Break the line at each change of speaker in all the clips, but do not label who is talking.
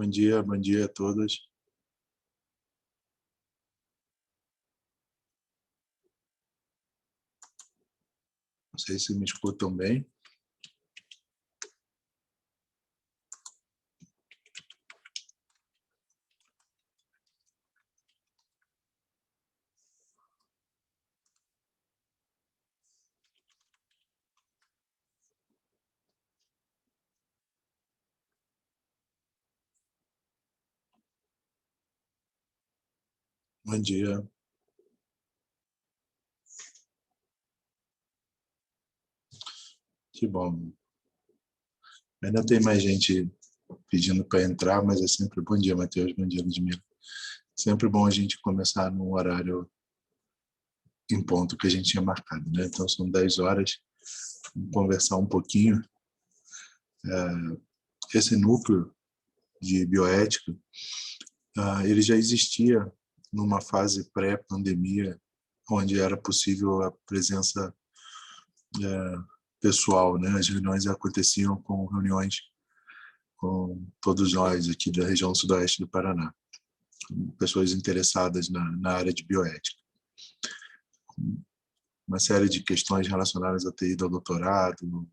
bom dia a todos. Não sei se me escutam bem. Bom dia. Que bom. Ainda tem mais gente pedindo para entrar, mas é sempre bom dia, Matheus. Bom dia, Ludmila. Sempre bom a gente começar num horário em ponto que a gente tinha marcado, né? Então são 10 horas. Vamos conversar um pouquinho. Esse núcleo de bioética, ele já existia numa fase pré-pandemia, onde era possível a presença pessoal, né? As reuniões aconteciam com reuniões com todos nós aqui da região sudoeste do Paraná, pessoas interessadas na área de bioética. Uma série de questões relacionadas a ter ido ao doutorado,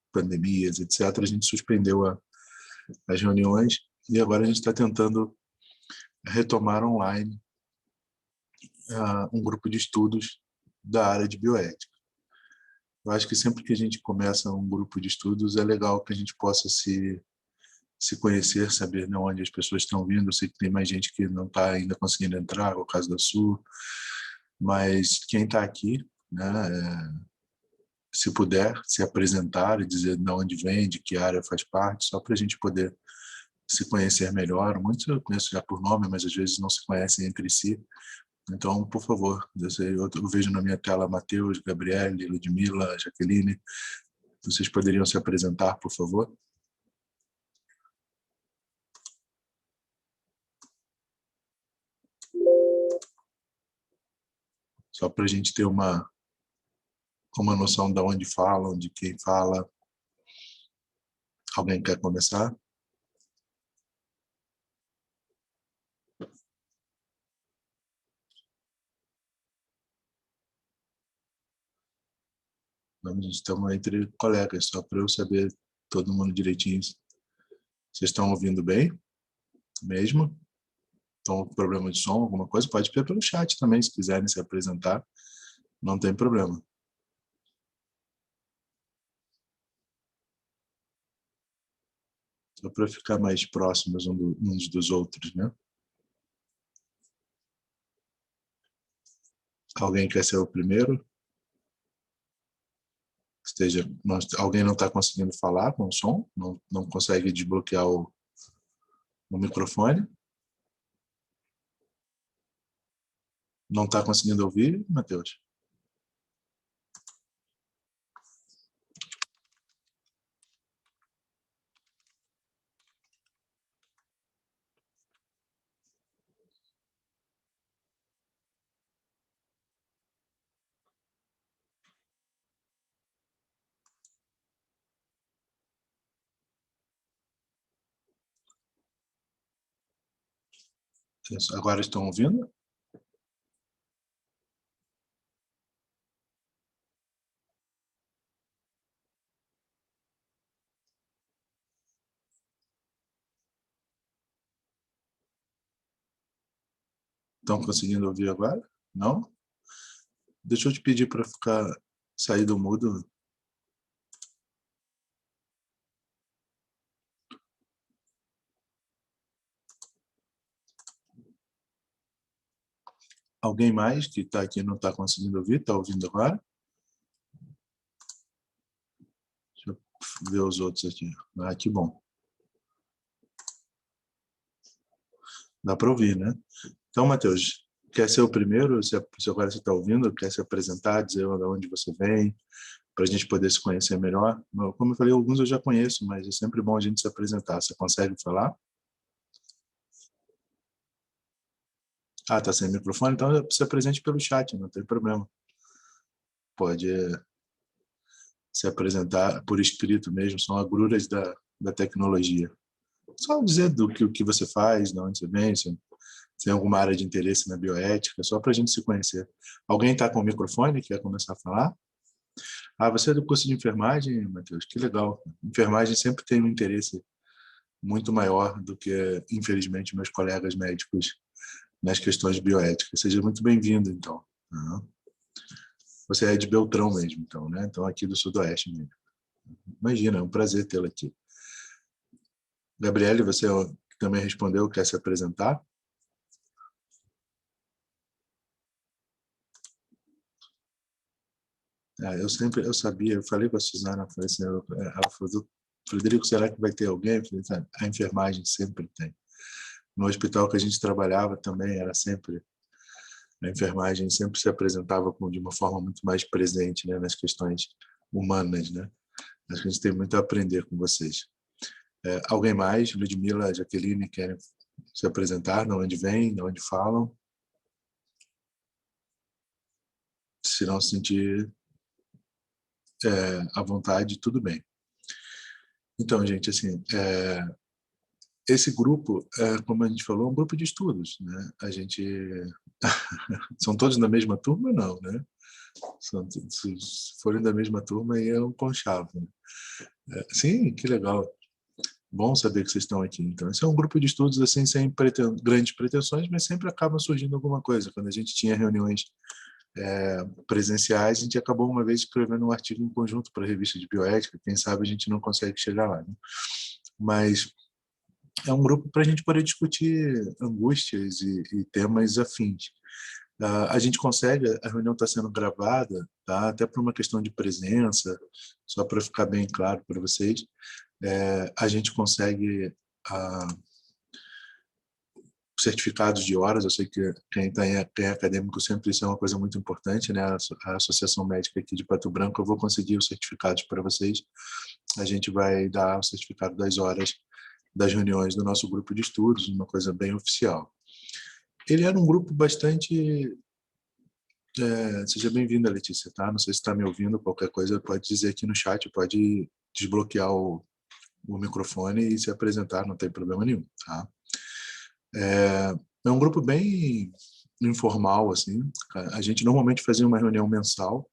pandemias, etc. A gente suspendeu as reuniões e agora a gente está tentando retomar online um grupo de estudos da área de bioética. Eu acho que sempre que a gente começa um grupo de estudos é legal que a gente possa se conhecer, saber de onde as pessoas estão vindo. Eu sei que tem mais gente que não está ainda conseguindo entrar, é o caso da Sul, mas quem está aqui, né, se puder se apresentar e dizer de onde vem, de que área faz parte, só para a gente poder se conhecer melhor. Muitos eu conheço já por nome, mas às vezes não se conhecem entre si. Então, por favor, eu vejo na minha tela Matheus, Gabriele, Ludmila, Jaqueline. Vocês poderiam se apresentar, por favor? Só para a gente ter uma noção de onde falam, de quem fala. Alguém quer começar? Estamos entre colegas, só para eu saber todo mundo direitinho. Vocês estão ouvindo bem? Mesmo? Estão com problema de som, alguma coisa? Pode pedir pelo chat também, se quiserem se apresentar. Não tem problema. Só para ficar mais próximos uns dos outros, né? Alguém quer ser o primeiro? Alguém não está conseguindo falar com o som? Não consegue desbloquear o microfone? Não está conseguindo ouvir, Matheus? Agora estão ouvindo? Estão conseguindo ouvir agora? Não? Deixa eu te pedir para sair do mudo. Alguém mais que está aqui não está conseguindo ouvir? Está ouvindo agora? Deixa eu ver os outros aqui. Ah, que bom. Dá para ouvir, né? Então, Matheus, quer ser o primeiro? Se agora você está ouvindo, quer se apresentar, dizer de onde você vem, para a gente poder se conhecer melhor? Como eu falei, alguns eu já conheço, mas é sempre bom a gente se apresentar. Você consegue falar? Ah, está sem microfone? Então se apresente pelo chat, não tem problema. Pode se apresentar por escrito mesmo, são agruras da tecnologia. só dizer o que você faz, de onde você vem, se tem alguma área de interesse na bioética, só para a gente se conhecer. Alguém está com o microfone, quer começar a falar? Ah, você é do curso de enfermagem, Matheus? Que legal. Enfermagem sempre tem um interesse muito maior do que, infelizmente, meus colegas médicos nas questões bioéticas. Seja muito bem-vindo, então. Você é de Beltrão mesmo, então, né? Então, aqui do Sudoeste mesmo. Imagina, é um prazer tê-la aqui. Gabriele, você também respondeu, quer se apresentar? Eu sabia, eu falei com a Suzana, falei assim, ela falou, Frederico, será que vai ter alguém? Eu falei, sabe, a enfermagem sempre tem. No hospital que a gente trabalhava também era sempre, a enfermagem sempre se apresentava de uma forma muito mais presente, né, nas questões humanas, né? Acho que a gente tem muito a aprender com vocês. Alguém mais? Ludmila, Jaqueline, querem se apresentar? De onde vêm? De onde falam? Se não se sentir à vontade, tudo bem. Então, gente, assim, esse grupo, como a gente falou, é um grupo de estudos, né? A gente são todos da mesma turma, não, né? Se forem da mesma turma, aí é um conchavo. Né? Sim, que legal. Bom saber que vocês estão aqui. Então, esse é um grupo de estudos assim sem grandes pretensões, mas sempre acaba surgindo alguma coisa. Quando a gente tinha reuniões presenciais, a gente acabou uma vez escrevendo um artigo em conjunto para a revista de bioética. Quem sabe a gente não consegue chegar lá. Né? Mas é um grupo para a gente poder discutir angústias e temas afins. A gente consegue, a reunião está sendo gravada, tá? Até por uma questão de presença, só para ficar bem claro para vocês, a gente consegue certificados de horas. Eu sei que quem é acadêmico sempre isso é uma coisa muito importante, né? A Associação Médica aqui de Pato Branco, eu vou conseguir os certificados para vocês. A gente vai dar o certificado das horas das reuniões do nosso grupo de estudos, uma coisa bem oficial. Ele era um grupo bastante... seja bem-vinda, Letícia, tá? Não sei se está me ouvindo, qualquer coisa pode dizer aqui no chat, pode desbloquear o microfone e se apresentar, não tem problema nenhum, tá? É um grupo bem informal, assim. A gente normalmente fazia uma reunião mensal,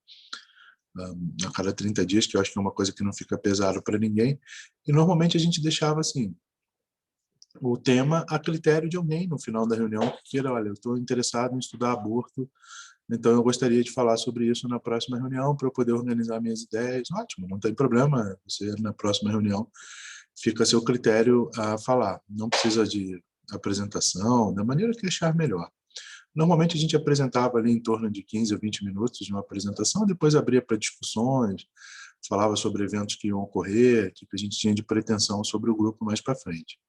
a cada 30 dias, que eu acho que é uma coisa que não fica pesado para ninguém, e normalmente a gente deixava, assim, o tema a critério de alguém no final da reunião que queira, olha, eu estou interessado em estudar aborto, então eu gostaria de falar sobre isso na próxima reunião para eu poder organizar minhas ideias. Ótimo, não tem problema, você na próxima reunião fica a seu critério a falar. Não precisa de apresentação, da maneira que achar melhor. Normalmente a gente apresentava ali em torno de 15 a 20 minutos de uma apresentação, depois abria para discussões, falava sobre eventos que iam ocorrer, o que a gente tinha de pretensão sobre o grupo mais para frente.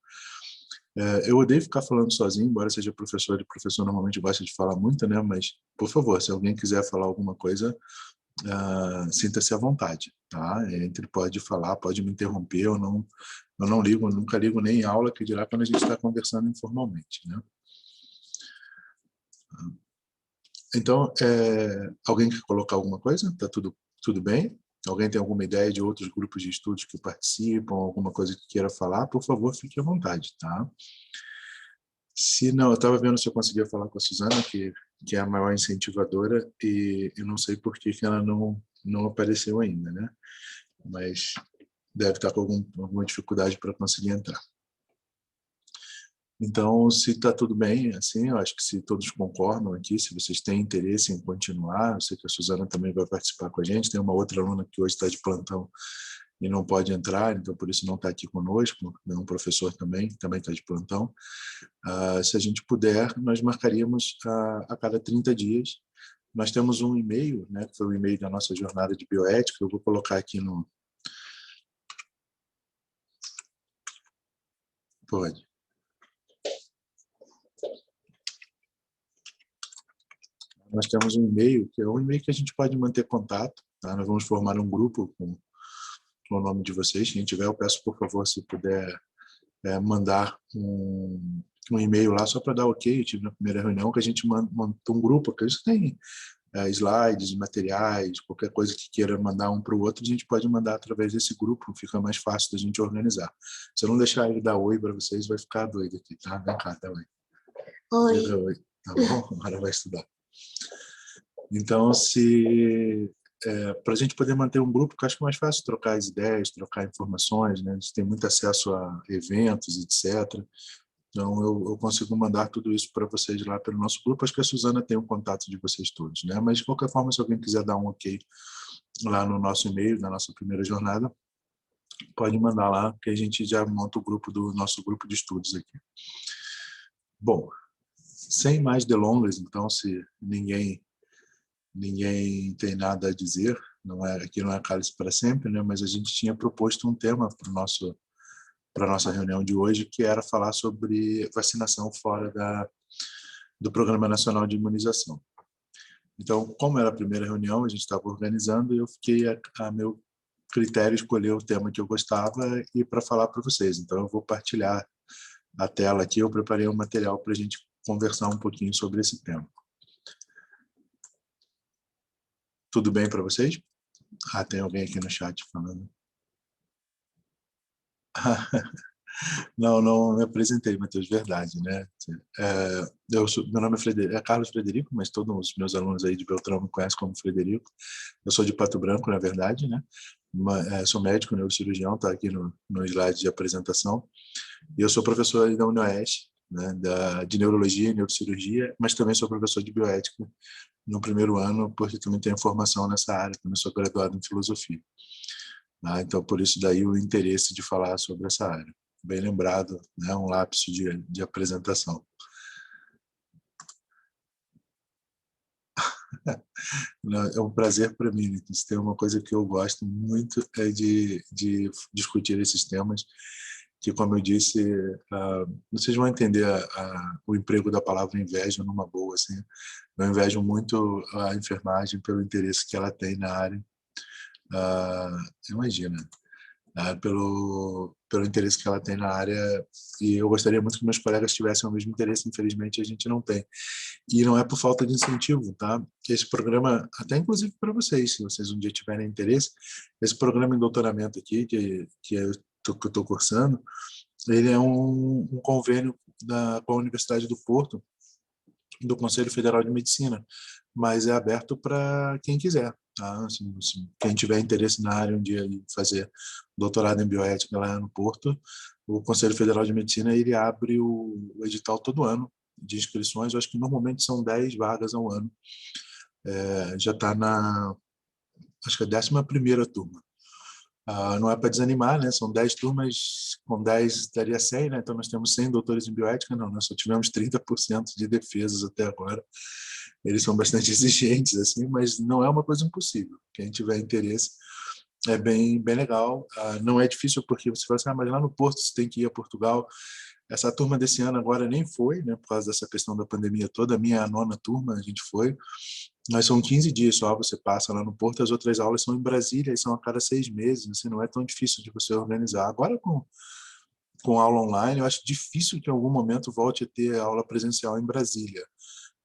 Eu odeio ficar falando sozinho, embora seja professor, e professor normalmente gosta de falar muito, né? Mas, por favor, se alguém quiser falar alguma coisa, sinta-se à vontade, tá? Entre, pode falar, pode me interromper, eu não ligo, nunca ligo nem em aula, que dirá quando a gente está conversando informalmente, né? Então, alguém quer colocar alguma coisa? Está tudo bem? Alguém tem alguma ideia de outros grupos de estudos que participam, alguma coisa que queira falar? Por favor, fique à vontade, tá? Se não, eu estava vendo se eu conseguia falar com a Suzana, que é a maior incentivadora, e eu não sei por que ela não apareceu ainda, né? Mas deve estar com alguma dificuldade para conseguir entrar. Então, se está tudo bem, assim, eu acho que se todos concordam aqui, se vocês têm interesse em continuar, eu sei que a Suzana também vai participar com a gente, tem uma outra aluna que hoje está de plantão e não pode entrar, então por isso não está aqui conosco, é um professor também está de plantão. Se a gente puder, nós marcaríamos a cada 30 dias. Nós temos um e-mail, né, que foi o e-mail da nossa jornada de bioética, eu vou colocar aqui no... Pode. Nós temos um e-mail, que é um e-mail que a gente pode manter contato, tá? Nós vamos formar um grupo com o nome de vocês. Quem tiver, eu peço, por favor, se puder mandar um e-mail lá só para dar ok. Eu tive na primeira reunião que a gente montou um grupo, porque isso tem slides, materiais, qualquer coisa que queira mandar um para o outro, a gente pode mandar através desse grupo, fica mais fácil da gente organizar. Se eu não deixar ele dar oi para vocês, vai ficar doido aqui, tá? Vem cá, dá oi.
Oi.
Diga oi, tá bom? Agora vai estudar. Então, para a gente poder manter um grupo, que eu acho que é mais fácil trocar as ideias, trocar informações, né? A gente tem muito acesso a eventos, etc. Então, eu consigo mandar tudo isso para vocês lá pelo nosso grupo. Acho que a Suzana tem o contato de vocês todos, né? Mas, de qualquer forma, se alguém quiser dar um ok lá no nosso e-mail, na nossa primeira jornada, pode mandar lá, que a gente já monta o grupo do nosso grupo de estudos aqui. Bom, sem mais delongas, então, se ninguém tem nada a dizer, aqui não é Cálice para Sempre, né? Mas a gente tinha proposto um tema para a nossa reunião de hoje, que era falar sobre vacinação fora do Programa Nacional de Imunização. Então, como era a primeira reunião, a gente estava organizando e eu fiquei a meu critério escolher o tema que eu gostava e para falar para vocês. Então, eu vou partilhar a tela aqui, eu preparei um material para a gente conversar um pouquinho sobre esse tema. Tudo bem para vocês? Tem alguém aqui no chat falando. Não me apresentei, Matheus, verdade, né? Meu nome é Carlos Frederico, mas todos os meus alunos aí de Beltrão me conhecem como Frederico. Eu sou de Pato Branco, na verdade, né? Sou médico, neurocirurgião, está aqui no slide de apresentação. E eu sou professor aí da UniOeste, né? De neurologia e neurocirurgia, mas também sou professor de bioética no primeiro ano, porque também tenho formação nessa área, também sou graduado em filosofia. Então, por isso daí o interesse de falar sobre essa área. Bem lembrado, né? Um lapso de apresentação. É um prazer para mim, né? Se tem uma coisa que eu gosto muito é de discutir esses temas, que, como eu disse, vocês vão entender o emprego da palavra inveja numa boa. Assim. Eu invejo muito a enfermagem pelo interesse que ela tem na área. Imagina, pelo interesse que ela tem na área, e eu gostaria muito que meus colegas tivessem o mesmo interesse. Infelizmente a gente não tem, e não é por falta de incentivo, tá? Esse programa, até inclusive para vocês, se vocês um dia tiverem interesse, esse programa em doutoramento aqui que eu estou cursando, ele é um convênio com a Universidade do Porto, do Conselho Federal de Medicina, mas é aberto para quem quiser. Tá? Assim, quem tiver interesse na área um dia de fazer doutorado em bioética lá no Porto, o Conselho Federal de Medicina ele abre o edital todo ano de inscrições. Eu acho que normalmente são 10 vagas ao ano. Já está acho que a 11ª turma. Não é para desanimar, né? São 10 turmas, com 10 daria 100, né? Então nós temos 100 doutores em bioética, não, nós só tivemos 30% de defesas até agora. Eles são bastante exigentes, assim, mas não é uma coisa impossível. Quem tiver interesse é bem legal. Não é difícil porque você fala assim, mas lá no Porto você tem que ir a Portugal. Essa turma desse ano agora nem foi, né? Por causa dessa questão da pandemia toda. A minha é a 9ª turma, a gente foi. Mas são 15 dias só, você passa lá no Porto, as outras aulas são em Brasília e são a cada 6 meses, assim, não é tão difícil de você organizar. Agora, com aula online, eu acho difícil que em algum momento volte a ter aula presencial em Brasília,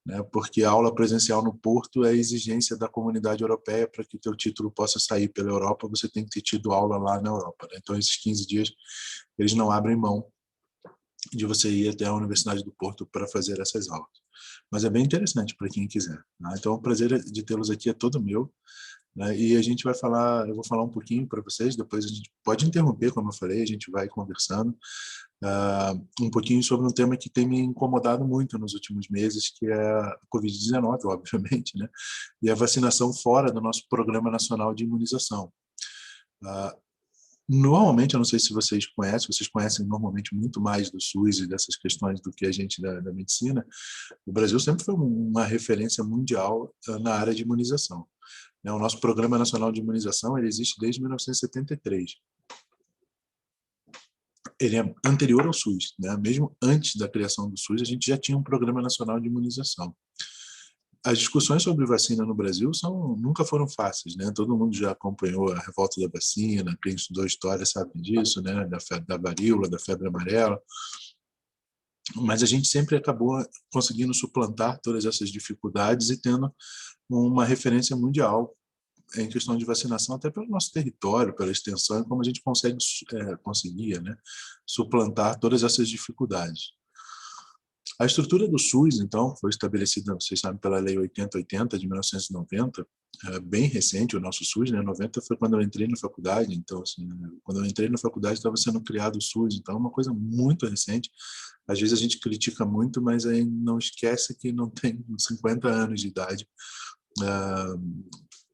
né? Porque a aula presencial no Porto é exigência da comunidade europeia. Para que o teu título possa sair pela Europa, você tem que ter tido aula lá na Europa, né? Então, esses 15 dias, eles não abrem mão de você ir até a Universidade do Porto para fazer essas aulas. Mas é bem interessante para quem quiser. Né? Então, o prazer de tê-los aqui é todo meu. Né? E a gente vai falar, eu vou falar um pouquinho para vocês, depois a gente pode interromper, como eu falei, a gente vai conversando um pouquinho sobre um tema que tem me incomodado muito nos últimos meses, que é a Covid-19, obviamente, né? E a vacinação fora do nosso Programa Nacional de Imunização. Normalmente, eu não sei se vocês conhecem normalmente muito mais do SUS e dessas questões do que a gente da medicina. O Brasil sempre foi uma referência mundial na área de imunização. O nosso Programa Nacional de Imunização ele existe desde 1973. Ele é anterior ao SUS, né? Mesmo antes da criação do SUS, a gente já tinha um Programa Nacional de Imunização. As discussões sobre vacina no Brasil nunca foram fáceis, né? Todo mundo já acompanhou a revolta da vacina, quem estudou história sabe disso, né? Da varíola, da febre amarela. Mas a gente sempre acabou conseguindo suplantar todas essas dificuldades e tendo uma referência mundial em questão de vacinação, até pelo nosso território, pela extensão, e como a gente conseguia, né, suplantar todas essas dificuldades. A estrutura do SUS, então, foi estabelecida, vocês sabem, pela Lei 8080 de 1990, bem recente o nosso SUS, né? 90 foi quando eu entrei na faculdade, então, assim, quando eu entrei na faculdade estava sendo criado o SUS, então é uma coisa muito recente. Às vezes a gente critica muito, mas aí não esquece que não tem 50 anos de idade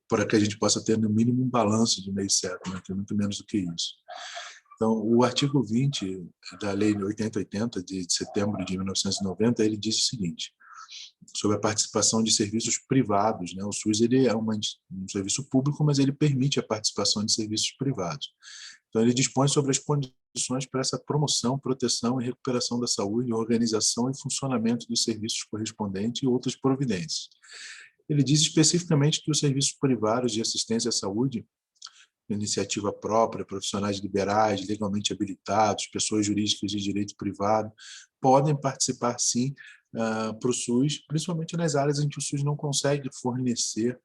para que a gente possa ter, no mínimo, um balanço de meio século, né? Que é muito menos do que isso. Então, o artigo 20 da Lei 8080, de setembro de 1990, ele diz o seguinte, sobre a participação de serviços privados, né? O SUS ele é um serviço público, mas ele permite a participação de serviços privados. Então, ele dispõe sobre as condições para essa promoção, proteção e recuperação da saúde, organização e funcionamento dos serviços correspondentes e outras providências. Ele diz especificamente que os serviços privados de assistência à saúde, iniciativa própria, profissionais liberais, legalmente habilitados, pessoas jurídicas de direito privado, podem participar, sim, para o SUS, principalmente nas áreas em que o SUS não consegue fornecer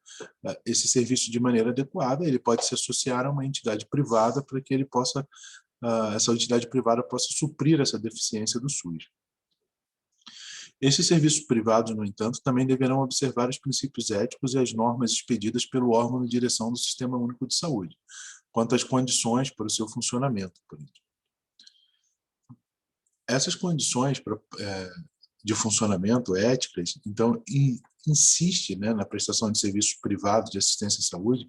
esse serviço de maneira adequada. Ele pode se associar a uma entidade privada para que ele possa, essa entidade privada possa suprir essa deficiência do SUS. Esses serviços privados, no entanto, também deverão observar os princípios éticos e as normas expedidas pelo órgão de direção do Sistema Único de Saúde, quanto às condições para o seu funcionamento. Essas condições de funcionamento éticas, então, insiste, né, na prestação de serviços privados de assistência à saúde.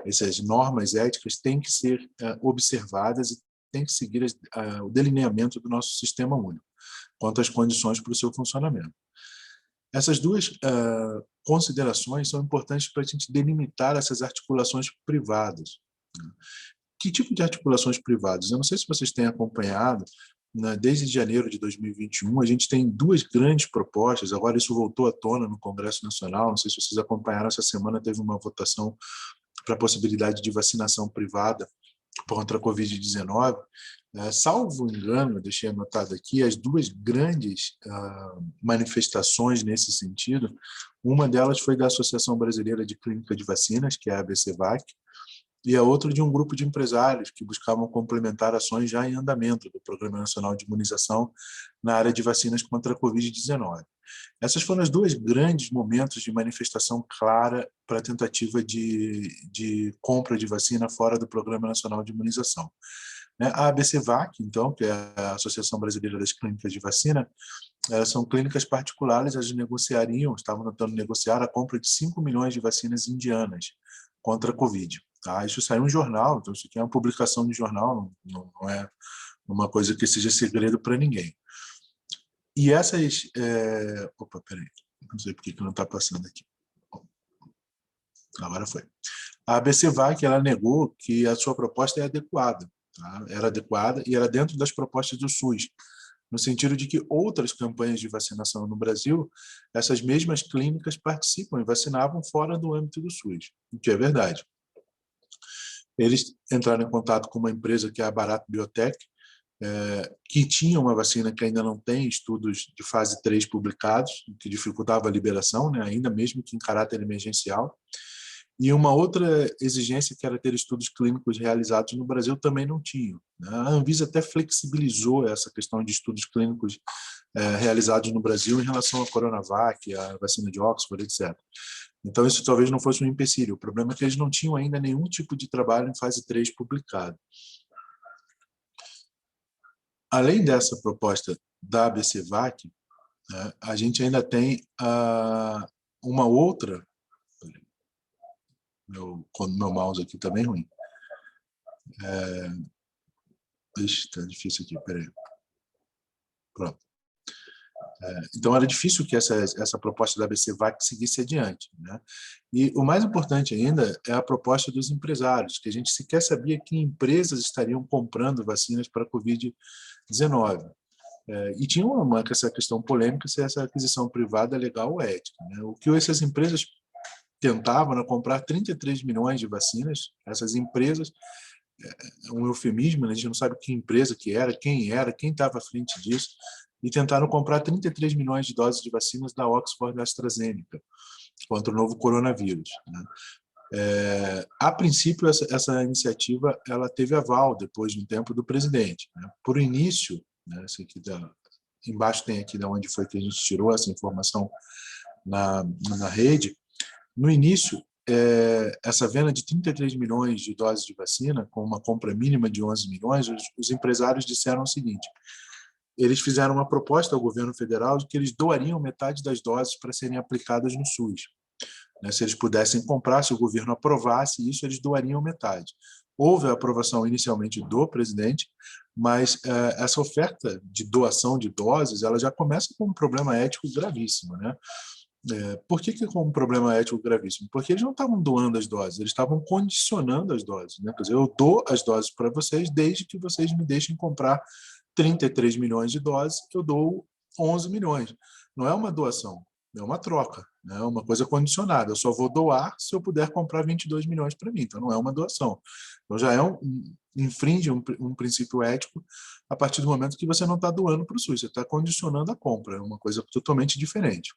Essas normas éticas têm que ser observadas e têm que seguir o delineamento do nosso Sistema Único, quanto às condições para o seu funcionamento. Essas duas considerações são importantes para a gente delimitar essas articulações privadas. Que tipo de articulações privadas? Eu não sei se vocês têm acompanhado, né, desde janeiro de 2021, a gente tem duas grandes propostas, agora isso voltou à tona no Congresso Nacional, não sei se vocês acompanharam, essa semana teve uma votação para a possibilidade de vacinação privada contra a Covid-19. Salvo engano, deixei anotado aqui, as duas grandes manifestações nesse sentido, uma delas foi da Associação Brasileira de Clínica de Vacinas, que é a ABCVac, e a outra de um grupo de empresários que buscavam complementar ações já em andamento do Programa Nacional de Imunização na área de vacinas contra a Covid-19. Essas foram os dois grandes momentos de manifestação clara para a tentativa de compra de vacina fora do Programa Nacional de Imunização. A ABCVac, então, que é a Associação Brasileira das Clínicas de Vacina, são clínicas particulares, elas estavam tentando negociar a compra de 5 milhões de vacinas indianas contra a Covid. Tá? Isso saiu em jornal, então isso aqui é uma publicação de jornal, não é uma coisa que seja segredo para ninguém. E essas... Opa, peraí, não sei por que não está passando aqui. Agora foi. A ABCVac, ela negou que a sua proposta é adequada. Tá? Era adequada e era dentro das propostas do SUS, no sentido de que outras campanhas de vacinação no Brasil, essas mesmas clínicas participam e vacinavam fora do âmbito do SUS, o que é verdade. Eles entraram em contato com uma empresa que é a Barato Biotech, que tinha uma vacina que ainda não tem estudos de fase 3 publicados, que dificultava a liberação, né, ainda mesmo que em caráter emergencial. E uma outra exigência, que era ter estudos clínicos realizados no Brasil, também não tinham. A Anvisa até flexibilizou essa questão de estudos clínicos realizados no Brasil em relação à Coronavac, à vacina de Oxford, etc. Então, isso talvez não fosse um empecilho. O problema é que eles não tinham ainda nenhum tipo de trabalho em fase 3 publicado. Além dessa proposta da ABCVac, a gente ainda tem uma outra... Quando meu mouse aqui está bem ruim. Está difícil aqui, peraí. Pronto. Então, era difícil que essa proposta da ABCVac seguisse adiante. Né? E o mais importante ainda é a proposta dos empresários, que a gente sequer sabia que empresas estariam comprando vacinas para a Covid-19. E tinha essa questão polêmica se essa aquisição privada é legal ou ética. Né? O que essas empresas tentavam era comprar 33 milhões de vacinas. Essas empresas, é um eufemismo, né? A gente não sabe que empresa que era, quem estava à frente disso. e tentaram comprar 33 milhões de doses de vacinas da Oxford AstraZeneca contra o novo coronavírus, né? A princípio, essa iniciativa ela teve aval, depois de um tempo, do presidente, né? Por início, né, esse aqui embaixo tem aqui de onde foi que a gente tirou essa informação na rede. No início, essa venda de 33 milhões de doses de vacina, com uma compra mínima de 11 milhões, os empresários disseram o seguinte: eles fizeram uma proposta ao governo federal de que eles doariam metade das doses para serem aplicadas no SUS. Né? Se eles pudessem comprar, se o governo aprovasse isso, eles doariam metade. Houve a aprovação inicialmente do presidente, mas essa oferta de doação de doses ela já começa com um problema ético gravíssimo, né? Por que com um problema ético gravíssimo? Porque eles não estavam doando as doses, eles estavam condicionando as doses, né? Quer dizer, eu dou as doses para vocês desde que vocês me deixem comprar 33 milhões de doses, eu dou 11 milhões. Não é uma doação, é uma troca, né? É uma coisa condicionada. Eu só vou doar se eu puder comprar 22 milhões para mim, então não é uma doação. Então já infringe um princípio ético a partir do momento que você não está doando para o SUS, você está condicionando a compra, é uma coisa totalmente diferente.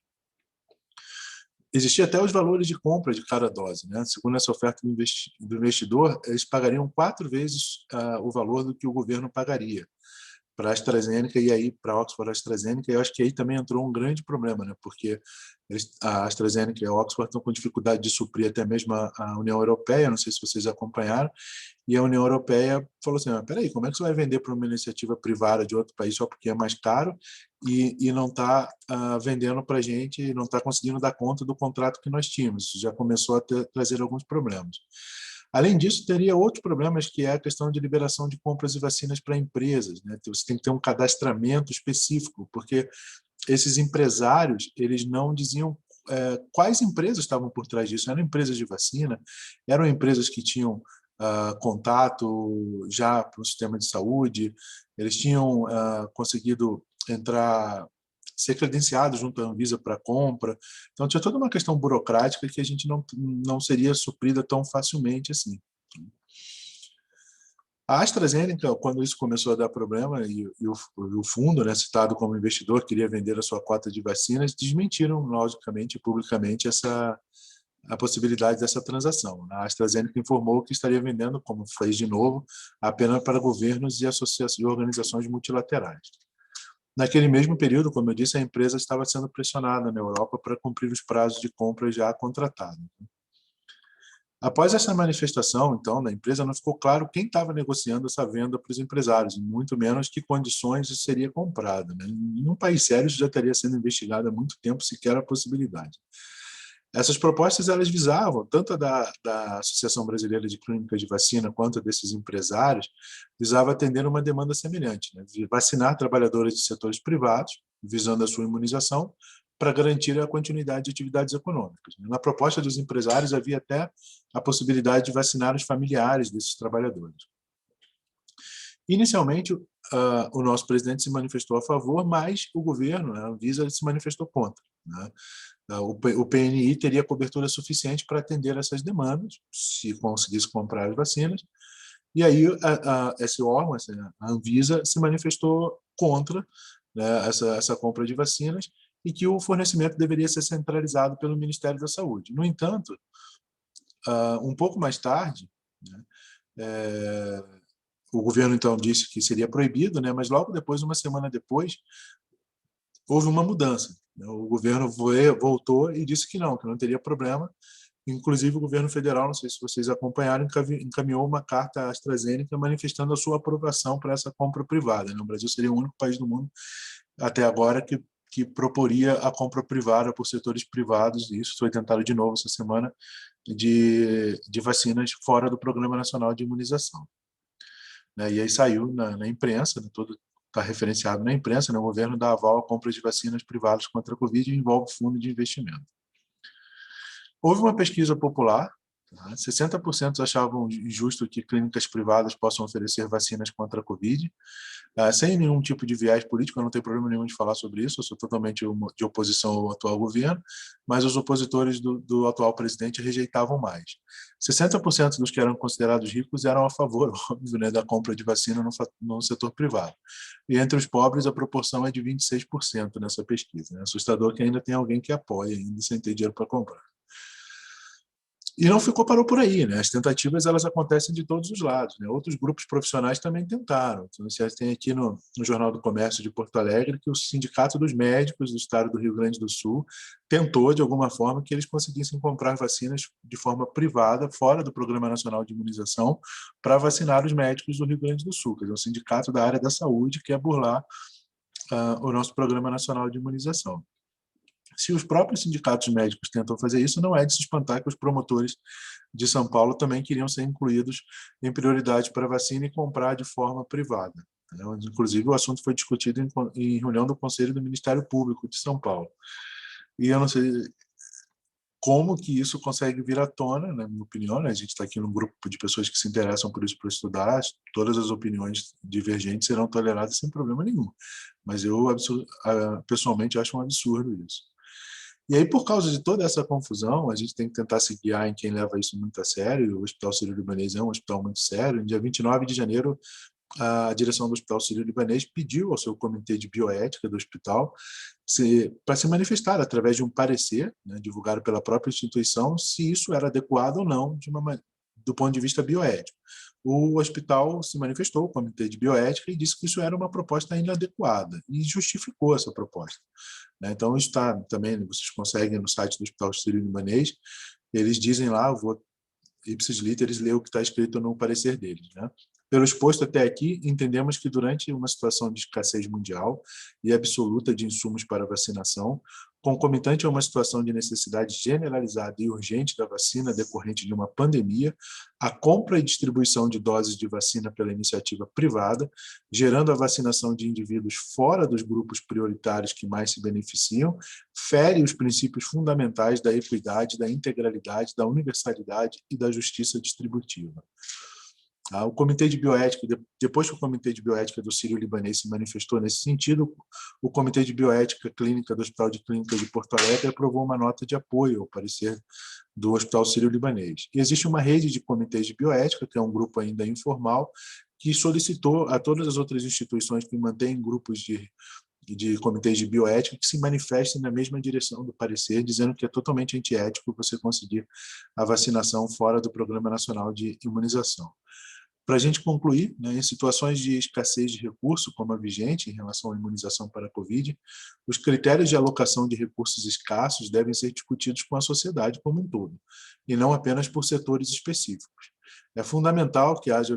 Existia até os valores de compra de cada dose, né? Segundo essa oferta do investidor, eles pagariam 4 vezes o valor do que o governo pagaria para a AstraZeneca e aí para a Oxford AstraZeneca. E eu acho que aí também entrou um grande problema, né? Porque a AstraZeneca e a Oxford estão com dificuldade de suprir até mesmo a União Europeia, não sei se vocês acompanharam, e a União Europeia falou assim: peraí, como é que você vai vender para uma iniciativa privada de outro país só porque é mais caro e não está vendendo para a gente, não está conseguindo dar conta do contrato que nós tínhamos? Isso já começou a trazer alguns problemas. Além disso, teria outros problemas, que é a questão de liberação de compras de vacinas para empresas, né? Você tem que ter um cadastramento específico, porque esses empresários eles não diziam quais empresas estavam por trás disso. Eram empresas de vacina, eram empresas que tinham contato já para o sistema de saúde, eles tinham conseguido ser credenciados junto à Anvisa para compra. Então, tinha toda uma questão burocrática que a gente não seria suprida tão facilmente assim. A AstraZeneca, quando isso começou a dar problema, e o fundo, né, citado como investidor, queria vender a sua cota de vacinas, desmentiram, logicamente, publicamente, a possibilidade dessa transação. A AstraZeneca informou que estaria vendendo, como fez de novo, apenas para governos e associações e organizações multilaterais. Naquele mesmo período, como eu disse, a empresa estava sendo pressionada na Europa para cumprir os prazos de compra já contratados. Após essa manifestação, então, da empresa, não ficou claro quem estava negociando essa venda para os empresários, e muito menos que condições isso seria comprado, né? Em um país sério, isso já estaria sendo investigado há muito tempo, sequer a possibilidade. Essas propostas elas visavam, tanto a da Associação Brasileira de Clínicas de Vacina quanto a desses empresários, visava atender uma demanda semelhante, né? Vacinar trabalhadores de setores privados, visando a sua imunização, para garantir a continuidade de atividades econômicas. Na proposta dos empresários havia até a possibilidade de vacinar os familiares desses trabalhadores. Inicialmente, o nosso presidente se manifestou a favor, mas o governo, a Anvisa, se manifestou contra, né? O PNI teria cobertura suficiente para atender essas demandas, se conseguisse comprar as vacinas, e aí esse órgão, a Anvisa, se manifestou contra, né, essa compra de vacinas e que o fornecimento deveria ser centralizado pelo Ministério da Saúde. No entanto, um pouco mais tarde, né, o governo então disse que seria proibido, né, mas logo depois, uma semana depois, houve uma mudança. O governo voltou e disse que não teria problema. Inclusive, o governo federal, não sei se vocês acompanharam, encaminhou uma carta à AstraZeneca manifestando a sua aprovação para essa compra privada. O Brasil seria o único país do mundo, até agora, que proporia a compra privada por setores privados, e isso foi tentado de novo essa semana, de vacinas fora do Programa Nacional de Imunização. E aí saiu na imprensa, todo está referenciado na imprensa, né? O governo dá aval à compra de vacinas privadas contra a Covid e envolve fundo de investimento. Houve uma pesquisa popular, Tá? 60% achavam injusto que clínicas privadas possam oferecer vacinas contra a Covid, sem nenhum tipo de viés político. Eu não tenho problema nenhum de falar sobre isso, eu sou totalmente de oposição ao atual governo, mas os opositores do atual presidente rejeitavam mais. 60% dos que eram considerados ricos eram a favor, óbvio, né, da compra de vacina no setor privado. E entre os pobres, a proporção é de 26% nessa pesquisa. É assustador que ainda tem alguém que apoia, ainda sem ter dinheiro para comprar. E não parou por aí, né? As tentativas elas acontecem de todos os lados, né? Outros grupos profissionais também tentaram. Então, você tem aqui no Jornal do Comércio de Porto Alegre que o Sindicato dos Médicos do Estado do Rio Grande do Sul tentou, de alguma forma, que eles conseguissem comprar vacinas de forma privada, fora do Programa Nacional de Imunização, para vacinar os médicos do Rio Grande do Sul. Quer dizer, o sindicato da área da saúde quer burlar o nosso Programa Nacional de Imunização. Se os próprios sindicatos médicos tentam fazer isso, não é de se espantar que os promotores de São Paulo também queriam ser incluídos em prioridade para vacina e comprar de forma privada. Inclusive, o assunto foi discutido em reunião do Conselho do Ministério Público de São Paulo. E eu não sei como que isso consegue vir à tona, na minha opinião. Né? A gente está aqui num grupo de pessoas que se interessam por isso para estudar. Todas as opiniões divergentes serão toleradas sem problema nenhum. Mas eu, pessoalmente, acho um absurdo isso. E aí, por causa de toda essa confusão, a gente tem que tentar se guiar em quem leva isso muito a sério. O Hospital Sírio-Libanês é um hospital muito sério. No dia 29 de janeiro, a direção do Hospital Sírio-Libanês pediu ao seu comitê de bioética do hospital para se manifestar através de um parecer, né, divulgado pela própria instituição, se isso era adequado ou não do ponto de vista bioético. O hospital se manifestou, o comitê de bioética, e disse que isso era uma proposta inadequada e justificou essa proposta. Então, está também, vocês conseguem no site do Hospital Sírio-Libanês, eles dizem lá, eu vou ipsis literis ler o que está escrito no parecer deles. Né? Pelo exposto até aqui, entendemos que durante uma situação de escassez mundial e absoluta de insumos para vacinação, concomitante a uma situação de necessidade generalizada e urgente da vacina decorrente de uma pandemia, a compra e distribuição de doses de vacina pela iniciativa privada, gerando a vacinação de indivíduos fora dos grupos prioritários que mais se beneficiam, fere os princípios fundamentais da equidade, da integralidade, da universalidade e da justiça distributiva. O Comitê de Bioética, depois que o Comitê de Bioética do Sírio-Libanês se manifestou nesse sentido, o Comitê de Bioética Clínica do Hospital de Clínica de Porto Alegre aprovou uma nota de apoio ao parecer do Hospital Sírio-Libanês. E existe uma rede de comitês de bioética, que é um grupo ainda informal, que solicitou a todas as outras instituições que mantêm grupos de comitês de bioética que se manifestem na mesma direção do parecer, dizendo que é totalmente antiético você conseguir a vacinação fora do Programa Nacional de Imunização. Para a gente concluir, né, em situações de escassez de recurso, como a vigente em relação à imunização para a Covid, os critérios de alocação de recursos escassos devem ser discutidos com a sociedade como um todo, e não apenas por setores específicos. É fundamental que haja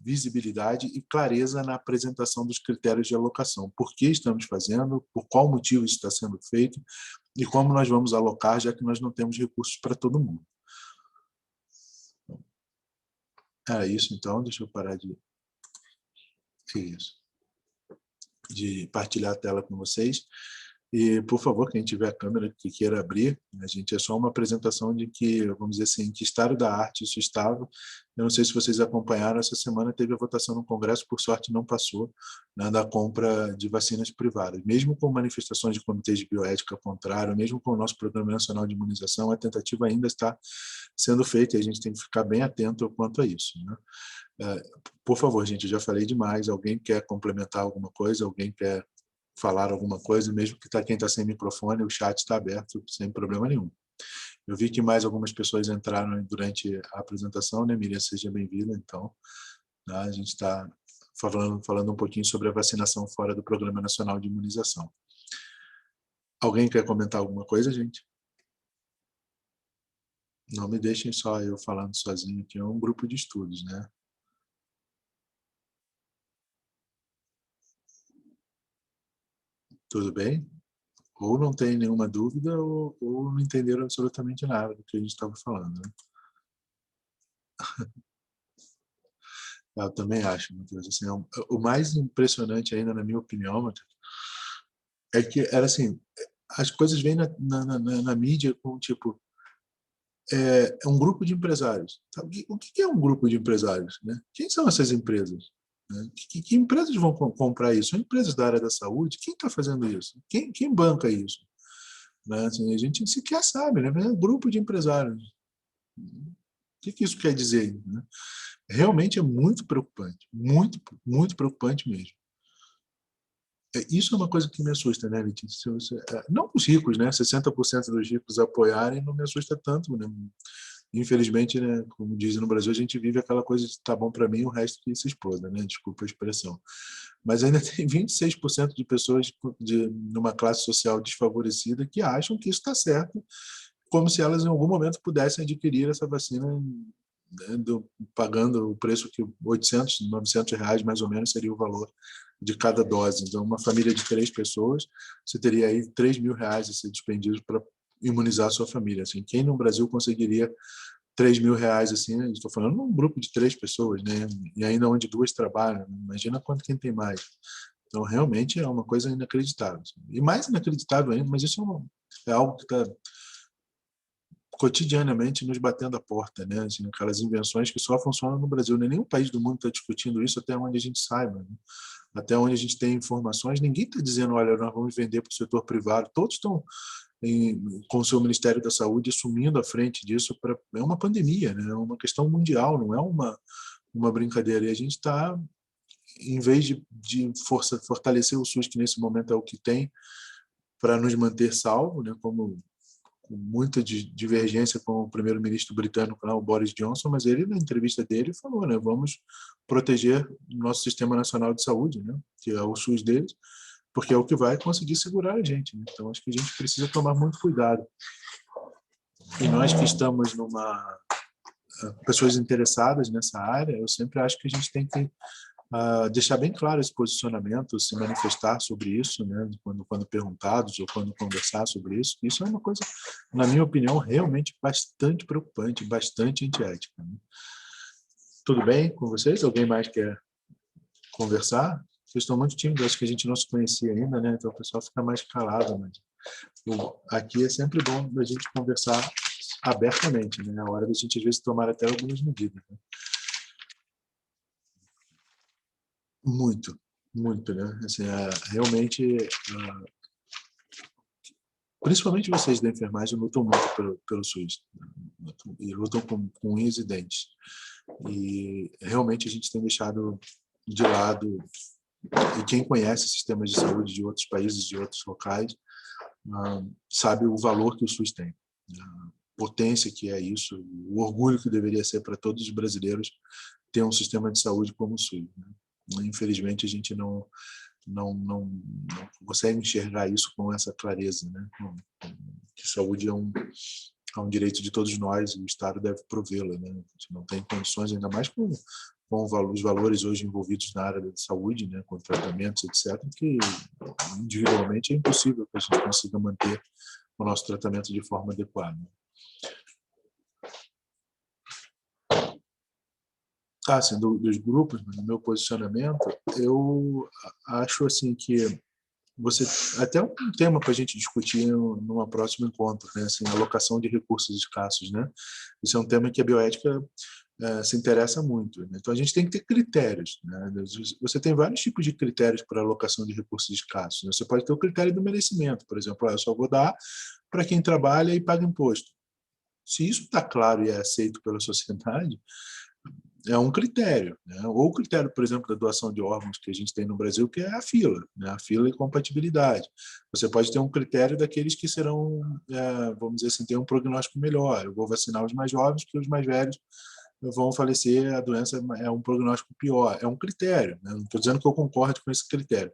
visibilidade e clareza na apresentação dos critérios de alocação. Por que estamos fazendo, por qual motivo isso está sendo feito e como nós vamos alocar, já que nós não temos recursos para todo mundo. Era isso, então. Deixa eu parar de partilhar a tela com vocês. E, por favor, quem tiver a câmera que queira abrir, a gente é só uma apresentação de que, vamos dizer assim, que estado da arte isso estava. Eu não sei se vocês acompanharam, essa semana teve a votação no Congresso, por sorte não passou, né, da compra de vacinas privadas. Mesmo com manifestações de comitês de bioética contrário, mesmo com o nosso Programa Nacional de Imunização, a tentativa ainda está sendo feita e a gente tem que ficar bem atento quanto a isso. Né? Por favor, gente, eu já falei demais. Alguém quer complementar alguma coisa? Alguém quer falar alguma coisa? Mesmo que quem está sem microfone, o chat está aberto sem problema nenhum. Eu vi que mais algumas pessoas entraram durante a apresentação, né, Miriam? Seja bem-vinda, então. Tá? A gente está falando um pouquinho sobre a vacinação fora do Programa Nacional de Imunização. Alguém quer comentar alguma coisa, gente? Não me deixem só eu falando sozinho aqui, é um grupo de estudos, né? Tudo bem? Ou não tem nenhuma dúvida, ou não entenderam absolutamente nada do que a gente estava falando. Né? Eu também acho, Matheus. Assim, o mais impressionante ainda, na minha opinião, Matheus, é que era assim, as coisas vêm na mídia com tipo, é um grupo de empresários. O que é um grupo de empresários? Né? Quem são essas empresas? Né? Que empresas vão comprar isso? São empresas da área da saúde? Quem está fazendo isso? Quem banca isso? Né? Assim, a gente sequer sabe, né? É um grupo de empresários. O que isso quer dizer? Né? Realmente é muito preocupante, muito, muito preocupante mesmo. Isso é uma coisa que me assusta, né, Letícia? Não os ricos, né? 60% dos ricos apoiarem não me assusta tanto, né? Infelizmente, né, como dizem no Brasil, a gente vive aquela coisa de tá bom para mim, o resto que se exploda, né? Desculpa a expressão. Mas ainda tem 26% de pessoas numa classe social desfavorecida que acham que isso está certo, como se elas em algum momento pudessem adquirir essa vacina, né, pagando o preço que 800, 900 reais mais ou menos seria o valor de cada dose. Então, uma família de 3 pessoas, você teria aí 3 mil reais a ser despendido para imunizar a sua família. Assim, quem no Brasil conseguiria 3 mil reais, assim, estou falando num grupo de 3 pessoas, né? E ainda onde 2 trabalham, imagina quanto quem tem mais. Então, realmente é uma coisa inacreditável. E mais inacreditável ainda, mas isso é algo que está cotidianamente nos batendo a porta, né? Assim, aquelas invenções que só funcionam no Brasil. Nenhum país do mundo está discutindo isso até onde a gente saiba, né? Até onde a gente tem informações. Ninguém está dizendo, olha, nós vamos vender para o setor privado. Todos estão com o seu Ministério da Saúde assumindo a frente disso. É uma pandemia, né? É uma questão mundial, não é uma brincadeira. E a gente está, em vez de fortalecer o SUS, que nesse momento é o que tem, para nos manter salvo, né? Como com muita divergência com o primeiro-ministro britânico, o Boris Johnson, mas ele, na entrevista dele, falou, né, vamos proteger o nosso Sistema Nacional de Saúde, né, que é o SUS deles, porque é o que vai conseguir segurar a gente. Né? Então, acho que a gente precisa tomar muito cuidado. E nós que estamos pessoas interessadas nessa área, eu sempre acho que a gente tem que deixar bem claro esse posicionamento, se manifestar sobre isso, né, quando perguntados ou quando conversar sobre isso. Isso é uma coisa, na minha opinião, realmente bastante preocupante, bastante antiética. Né? Tudo bem com vocês? Alguém mais quer conversar? Vocês estão muito tímidos, acho que a gente não se conhecia ainda, né? Então o pessoal fica mais calado. Mas aqui é sempre bom a gente conversar abertamente, né? Na hora da gente, às vezes, tomar até algumas medidas. Né? Muito, muito, né? Assim, realmente, principalmente vocês da enfermagem lutam muito pelo SUS, né? E lutam com unhas e dentes. E realmente a gente tem deixado de lado, e quem conhece sistemas de saúde de outros países, de outros locais, sabe o valor que o SUS tem, a potência que é isso, o orgulho que deveria ser para todos os brasileiros ter um sistema de saúde como o SUS. Né? Infelizmente, a gente não consegue enxergar isso com essa clareza, né? Que saúde é um direito de todos nós e o Estado deve provê-la, né? A gente não tem condições, ainda mais com os valores hoje envolvidos na área da saúde, né? Com tratamentos, etc., que individualmente é impossível que a gente consiga manter o nosso tratamento de forma adequada. Assim, dos grupos, no meu posicionamento, eu acho assim que até um tema para a gente discutir numa próximo encontro, né? Assim, alocação de recursos escassos, né? Isso é um tema que a bioética se interessa muito. Né? Então a gente tem que ter critérios. Né? Você tem vários tipos de critérios para alocação de recursos escassos. Né? Você pode ter o critério do merecimento, por exemplo, eu só vou dar para quem trabalha e paga imposto. Se isso está claro e é aceito pela sociedade, é um critério, né? Ou o critério, por exemplo, da doação de órgãos que a gente tem no Brasil, que é a fila, né? A fila e compatibilidade. Você pode ter um critério daqueles que serão, vamos dizer assim, ter um prognóstico melhor. Eu vou vacinar os mais jovens, que os mais velhos vão falecer, a doença é um prognóstico pior. É um critério, né? Não estou dizendo que eu concordo com esse critério.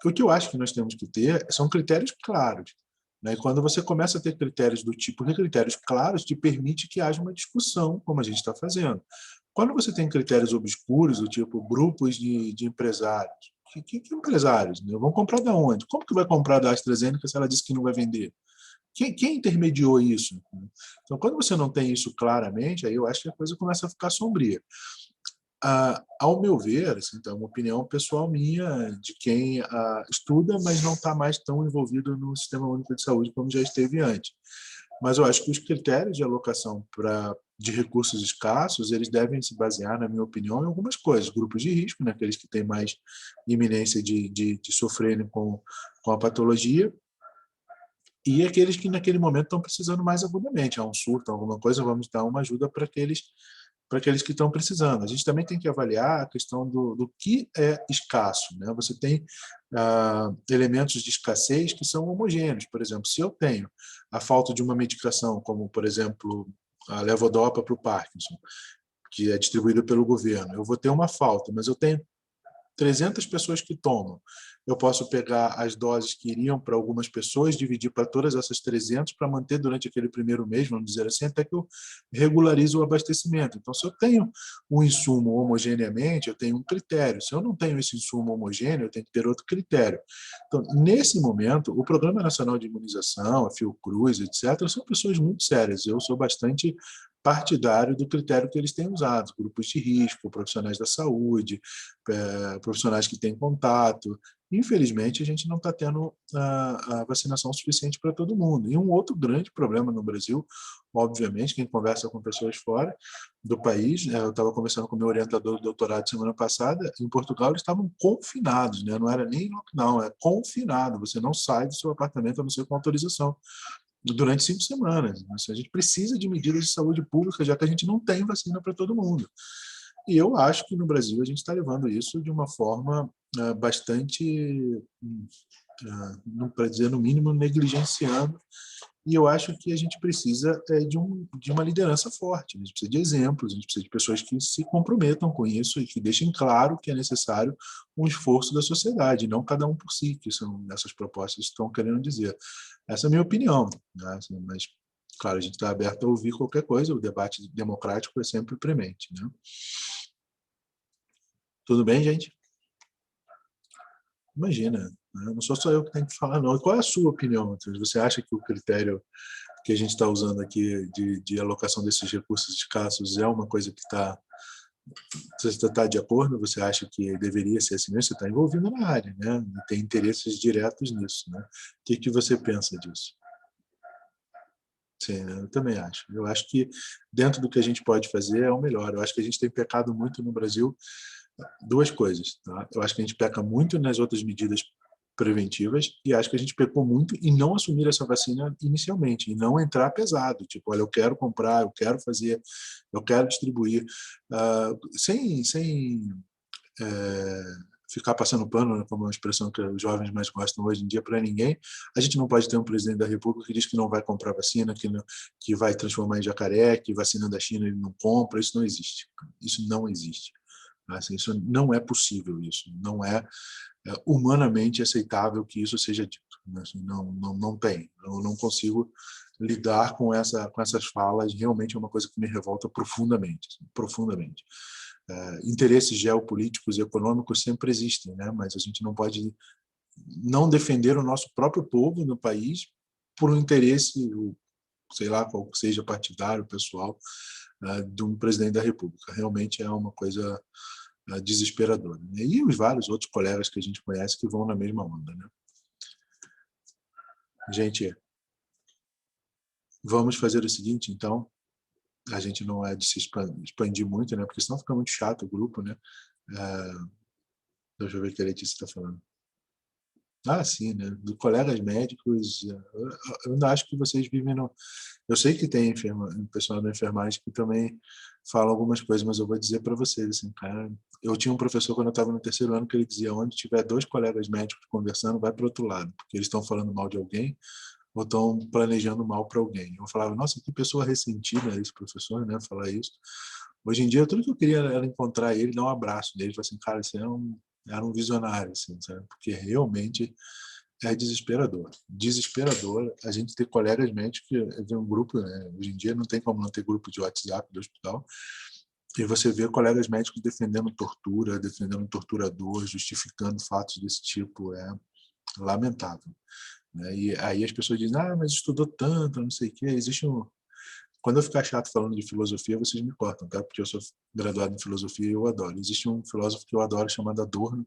O que eu acho que nós temos que ter são critérios claros. Né? E quando você começa a ter critérios do tipo, critérios claros, te permite que haja uma discussão, como a gente está fazendo. Quando você tem critérios obscuros, do tipo grupos de empresários, que empresários? Né? Vão comprar de onde? Como que vai comprar da AstraZeneca se ela disse que não vai vender? Quem intermediou isso? Então, quando você não tem isso claramente, aí eu acho que a coisa começa a ficar sombria. Ao meu ver, assim, então, uma opinião pessoal minha, de quem estuda, mas não está mais tão envolvido no Sistema Único de Saúde como já esteve antes. Mas eu acho que os critérios de alocação de recursos escassos, eles devem se basear, na minha opinião, em algumas coisas. Grupos de risco, né, aqueles que têm mais iminência de sofrerem com a patologia, e aqueles que naquele momento estão precisando mais agudamente. Há um surto, alguma coisa, vamos dar uma ajuda para aqueles que estão precisando. A gente também tem que avaliar a questão do que é escasso, né? Você tem elementos de escassez que são homogêneos. Por exemplo, se eu tenho a falta de uma medicação, como, por exemplo, a levodopa para o Parkinson, que é distribuída pelo governo, eu vou ter uma falta, mas eu tenho 300 pessoas que tomam. Eu posso pegar as doses que iriam para algumas pessoas, dividir para todas essas 300 para manter durante aquele primeiro mês, vamos dizer assim, até que eu regularizo o abastecimento. Então, se eu tenho um insumo homogeneamente, eu tenho um critério. Se eu não tenho esse insumo homogêneo, eu tenho que ter outro critério. Então, nesse momento, o Programa Nacional de Imunização, a Fiocruz, etc., são pessoas muito sérias. Eu sou bastante partidário do critério que eles têm usado, grupos de risco, profissionais da saúde, profissionais que têm contato. Infelizmente, a gente não está tendo a vacinação suficiente para todo mundo. E um outro grande problema no Brasil, obviamente, quem conversa com pessoas fora do país, eu estava conversando com o meu orientador do doutorado semana passada, em Portugal eles estavam confinados, né? Não era nem lockdown, é confinado, você não sai do seu apartamento a não ser com autorização durante 5 semanas. A gente precisa de medidas de saúde pública, já que a gente não tem vacina para todo mundo. E eu acho que no Brasil a gente está levando isso de uma forma bastante, não para dizer no mínimo, negligenciando. E eu acho que a gente precisa de uma liderança forte, a gente precisa de exemplos, a gente precisa de pessoas que se comprometam com isso e que deixem claro que é necessário um esforço da sociedade, não cada um por si, que são essas propostas que estão querendo dizer. Essa é a minha opinião, né? Assim, mas, claro, a gente está aberto a ouvir qualquer coisa, o debate democrático é sempre premente. Né? Tudo bem, gente? Imagina, né? Não sou só eu que tenho que falar, não. E qual é a sua opinião? Você acha que o critério que a gente está usando aqui de alocação desses recursos escassos é uma coisa que você está de acordo? Você acha que deveria ser assim mesmo? Você está envolvido na área, né? E tem interesses diretos nisso, né? O que você pensa disso? Sim, eu também acho. Eu acho que dentro do que a gente pode fazer é o melhor. Eu acho que a gente tem pecado muito no Brasil duas coisas. Tá? Eu acho que a gente peca muito nas outras medidas preventivas e acho que a gente pecou muito em não assumir essa vacina inicialmente, e não entrar pesado, tipo, olha, eu quero comprar, eu quero fazer, eu quero distribuir, sem ficar passando pano, né, como é uma expressão que os jovens mais gostam hoje em dia, para ninguém. A gente não pode ter um presidente da República que diz que não vai comprar vacina, que vai transformar em jacaré, que vacina da China ele não compra. Isso não existe. Isso não existe. Assim, isso não é possível. Isso não é humanamente aceitável que isso seja dito. Assim, não tem. Eu não consigo lidar com essas falas. Realmente é uma coisa que me revolta profundamente, assim, profundamente. Interesses geopolíticos e econômicos sempre existem, né? Mas a gente não pode não defender o nosso próprio povo no país por um interesse, sei lá, qual seja partidário, pessoal, de um presidente da República. Realmente é uma coisa desesperadora. Né? E os vários outros colegas que a gente conhece que vão na mesma onda. Né? Gente, vamos fazer o seguinte, então. A gente não é de se expandir muito, né? Porque senão fica muito chato o grupo, né? Deixa eu ver o que a Letícia está falando. Ah, sim, né? De colegas médicos, eu ainda acho que vocês vivem no... Eu sei que tem pessoal da enfermagem que também fala algumas coisas, mas eu vou dizer para vocês, assim, cara, eu tinha um professor quando eu estava no terceiro ano que ele dizia, onde tiver dois colegas médicos conversando, vai para o outro lado, porque eles estão falando mal de alguém ou estão planejando mal para alguém. Eu falava, nossa, que pessoa ressentida esse professor, né, falar isso. Hoje em dia, tudo que eu queria era encontrar ele, dar um abraço nele, falar assim, cara, você era um visionário, assim, sabe? Porque realmente é desesperador. Desesperador a gente ter colegas médicos, que tem um grupo, né? Hoje em dia não tem como não ter grupo de WhatsApp do hospital, e você vê colegas médicos defendendo tortura, defendendo torturador, justificando fatos desse tipo, é lamentável. Né? E aí as pessoas dizem, mas estudou tanto, não sei o quê. Existe um... Quando eu ficar chato falando de filosofia, vocês me cortam, tá? Porque eu sou graduado em filosofia e eu adoro. Existe um filósofo que eu adoro chamado Adorno,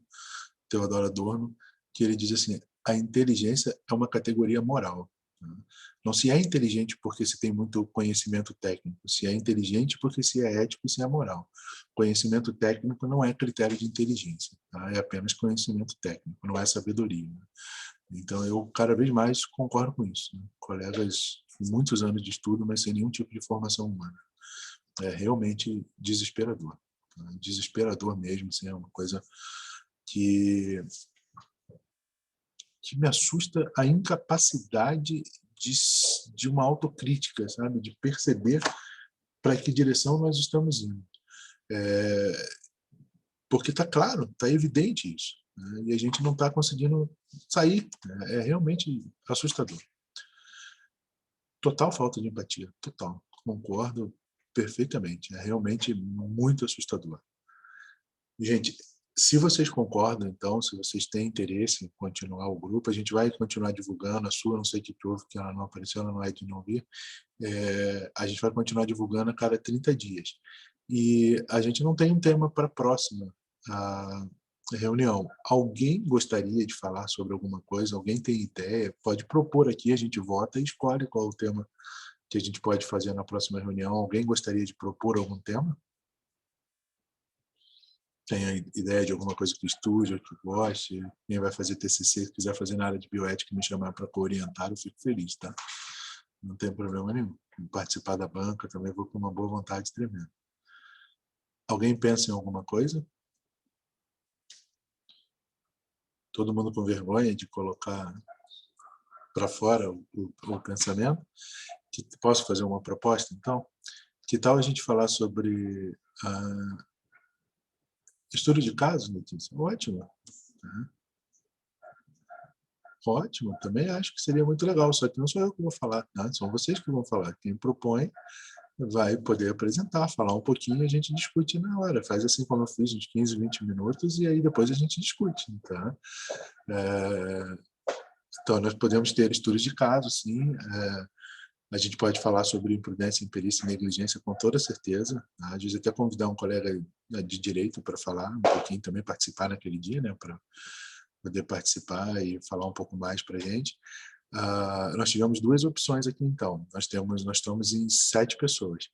Theodor Adorno, que ele diz assim, a inteligência é uma categoria moral. Não se é inteligente porque se tem muito conhecimento técnico, se é inteligente porque se é ético e se é moral. Conhecimento técnico não é critério de inteligência, tá? É apenas conhecimento técnico, não é sabedoria, né? Então, eu cada vez mais concordo com isso, né? Colegas com muitos anos de estudo, mas sem nenhum tipo de formação humana. É realmente desesperador. Tá? Desesperador mesmo, assim, é uma coisa que me assusta a incapacidade de uma autocrítica, sabe? De perceber para que direção nós estamos indo. Porque está claro, está evidente isso, né? E a gente não está conseguindo sair. Né? É realmente assustador. Total falta de empatia, total. Concordo perfeitamente. É realmente muito assustador. Gente, se vocês concordam, então, se vocês têm interesse em continuar o grupo, a gente vai continuar divulgando. A sua, não sei o que houve, que ela não apareceu, ela não é de não vir. A gente vai continuar divulgando a cada 30 dias. E a gente não tem um tema para a próxima reunião. Alguém gostaria de falar sobre alguma coisa? Alguém tem ideia? Pode propor aqui, a gente vota e escolhe qual o tema que a gente pode fazer na próxima reunião. Alguém gostaria de propor algum tema? Tem ideia de alguma coisa que estude ou que goste? Quem vai fazer TCC, se quiser fazer na área de bioética e me chamar para orientar, eu fico feliz, tá? Não tem problema nenhum. Participar da banca também vou com uma boa vontade tremenda. Alguém pensa em alguma coisa? Todo mundo com vergonha de colocar para fora o pensamento? Posso fazer uma proposta, então? Que tal a gente falar sobre estudo de caso, Letícia? Ótimo. Ótimo, também acho que seria muito legal, só que não sou eu que vou falar, tá? São vocês que vão falar. Quem propõe vai poder apresentar, falar um pouquinho e a gente discute na hora. Faz assim como eu fiz, uns 15, 20 minutos, e aí depois a gente discute, tá? Então, nós podemos ter estudos de caso, sim. A gente pode falar sobre imprudência, imperícia e negligência com toda certeza. Tá? Às vezes até convidar um colega de direito para falar um pouquinho também, participar naquele dia, né? Para poder participar e falar um pouco mais para a gente. Nós tivemos duas opções aqui, então. Nós estamos em 7 pessoas.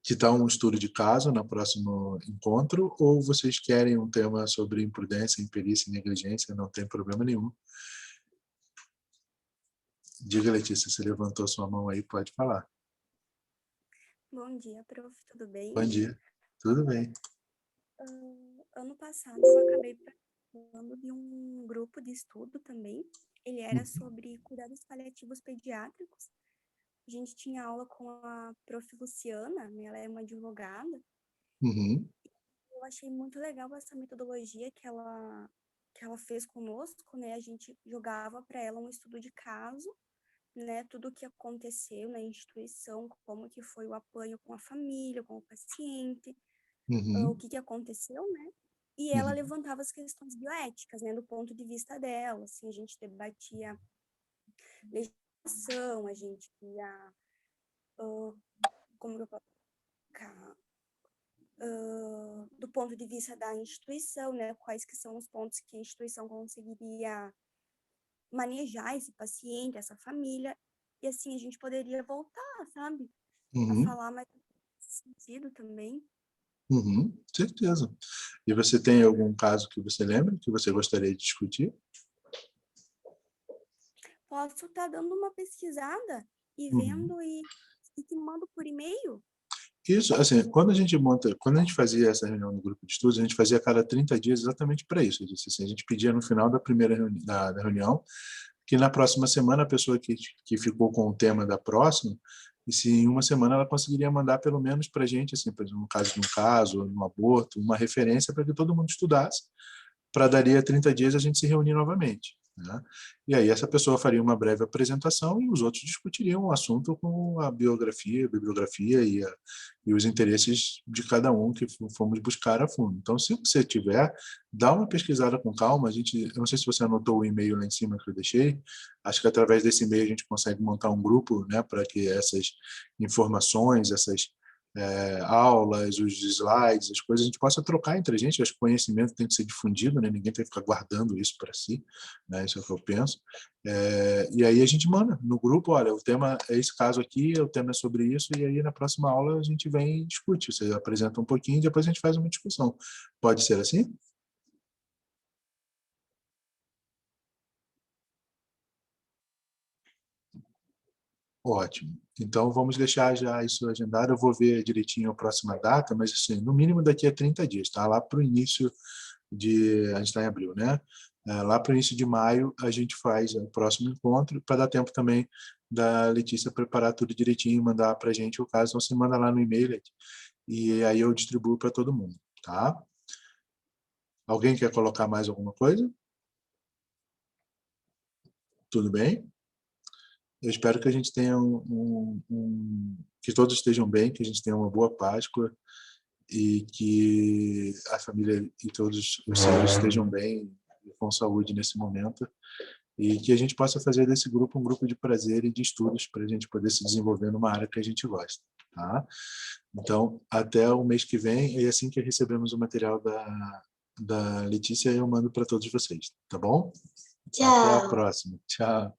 Que tal um estudo de caso no próximo encontro, ou vocês querem um tema sobre imprudência, imperícia e negligência? Não tem problema nenhum. Diga, Letícia, você levantou sua mão aí, pode falar.
Bom dia, prof. Tudo bem?
Bom dia. Tudo bem.
Ano passado eu acabei participando de um grupo de estudo também. Ele era sobre cuidados paliativos pediátricos. A gente tinha aula com a prof. Luciana, né? Ela é uma advogada.
Uhum.
Eu achei muito legal essa metodologia que ela fez conosco, né? A gente jogava para ela um estudo de caso, né? Tudo o que aconteceu na instituição, como que foi o apoio com a família, com o paciente, o
Uhum.
que aconteceu, né? E ela
Uhum.
levantava as questões bioéticas, né, do ponto de vista dela, assim, a gente debatia legislação, a gente ia, como eu posso colocar, do ponto de vista da instituição, né, quais que são os pontos que a instituição conseguiria manejar esse paciente, essa família, e assim a gente poderia voltar, sabe, a
Uhum.
falar mais nesse sentido também.
Uhum. Certeza. E você tem algum caso que você lembra, que você gostaria de discutir?
Posso estar dando uma pesquisada e
Uhum.
vendo e te mando por e-mail.
Isso, assim, quando a gente fazia essa reunião no grupo de estudos, a gente fazia a cada 30 dias exatamente para isso. Eu disse assim, a gente pedia no final da primeira da reunião que na próxima semana a pessoa que ficou com o tema da próxima, e se em uma semana ela conseguiria mandar pelo menos para a gente, assim, por exemplo, no caso de um caso, no aborto, uma referência para que todo mundo estudasse, para dali a 30 dias a gente se reunir novamente. Né? E aí essa pessoa faria uma breve apresentação e os outros discutiriam o assunto com a bibliografia e os interesses de cada um que fomos buscar a fundo. Então, se você tiver, dá uma pesquisada com calma. Eu não sei se você anotou o e-mail lá em cima que eu deixei. Acho que através desse e-mail a gente consegue montar um grupo, né, para que essas informações, essas aulas, os slides, as coisas, a gente possa trocar entre a gente. Acho que o conhecimento tem que ser difundido, né? Ninguém tem que ficar guardando isso para si, né? Isso é o que eu penso. E aí a gente manda no grupo, olha, o tema é esse caso aqui, o tema é sobre isso, e aí na próxima aula a gente vem e discute. Você apresenta um pouquinho e depois a gente faz uma discussão. Pode ser assim? Ótimo. Então, vamos deixar já isso agendado. Eu vou ver direitinho a próxima data, mas, assim, no mínimo daqui a 30 dias, tá? Lá para o início de... A gente está em abril, né? Lá para o início de maio, a gente faz o próximo encontro, para dar tempo também da Letícia preparar tudo direitinho e mandar para a gente o caso. Então, você manda lá no e-mail, Leti, e aí eu distribuo para todo mundo, tá? Alguém quer colocar mais alguma coisa? Tudo bem? Eu espero que a gente tenha que todos estejam bem, que a gente tenha uma boa Páscoa e que a família e todos os seus estejam bem e com saúde nesse momento e que a gente possa fazer desse grupo um grupo de prazer e de estudos para a gente poder se desenvolver numa área que a gente gosta, tá? Então, até o mês que vem, e assim que recebemos o material da Letícia, eu mando para todos vocês, tá bom? Até a
Tchau.
próxima. Tchau.